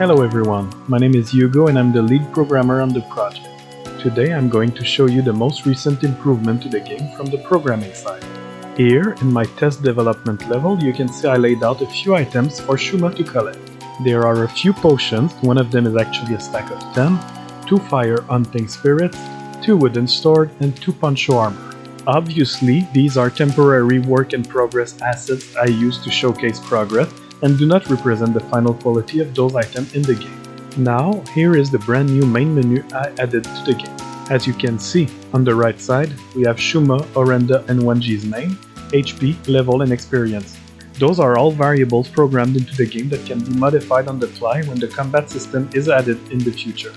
Hello everyone, my name is Hugo and I'm the lead programmer on the project. Today I'm going to show you the most recent improvement to the game from the programming side. Here, in my test development level, you can see I laid out a few items for Shuma to collect. There are a few potions, one of them is actually a stack of 10, 2 fire hunting spirits, 2 wooden sword, and 2 poncho armor. Obviously, these are temporary work-in-progress assets I use to showcase progress and do not represent the final quality of those items in the game. Now, here is the brand new main menu I added to the game. As you can see, on the right side, we have Shuma, Orenda, and Wanji's name, HP, level, and experience. Those are all variables programmed into the game that can be modified on the fly when the combat system is added in the future.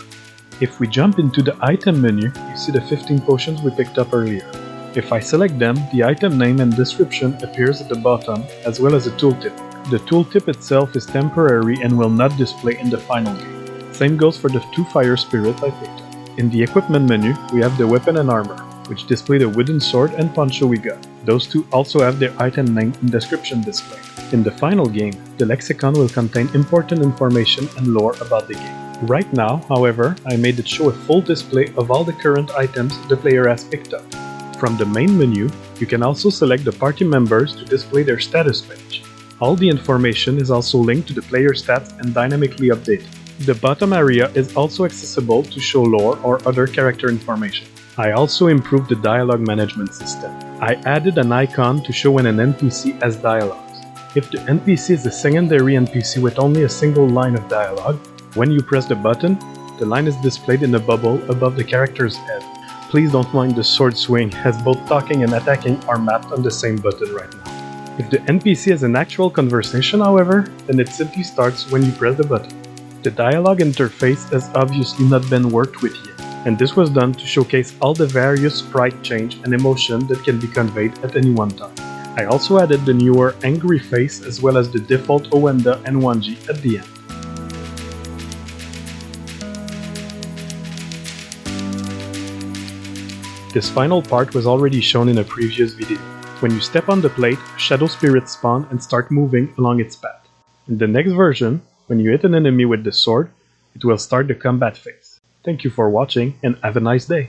If we jump into the item menu, you see the 15 potions we picked up earlier. If I select them, the item name and description appears at the bottom, as well as a tooltip. The tooltip itself is temporary and will not display in the final game. Same goes for the 2 fire spirits I picked up. In the equipment menu, we have the weapon and armor, which display the wooden sword and poncho we got. Those two also have their item name and description displayed. In the final game, the lexicon will contain important information and lore about the game. Right now, however, I made it show a full display of all the current items the player has picked up. From the main menu, you can also select the party members to display their status page. All the information is also linked to the player stats and dynamically updated. The bottom area is also accessible to show lore or other character information. I also improved the dialogue management system. I added an icon to show when an NPC has dialogues. If the NPC is a secondary NPC with only a single line of dialogue, when you press the button, the line is displayed in a bubble above the character's head. Please don't mind the sword swing, as both talking and attacking are mapped on the same button right now. If the NPC has an actual conversation, however, then it simply starts when you press the button. The dialogue interface has obviously not been worked with yet, and this was done to showcase all the various sprite change and emotion that can be conveyed at any one time. I also added the newer angry face as well as the default Orenda and Wanji at the end. This final part was already shown in a previous video. When you step on the plate, shadow spirits spawn and start moving along its path. In the next version, when you hit an enemy with the sword, it will start the combat phase. Thank you for watching and have a nice day!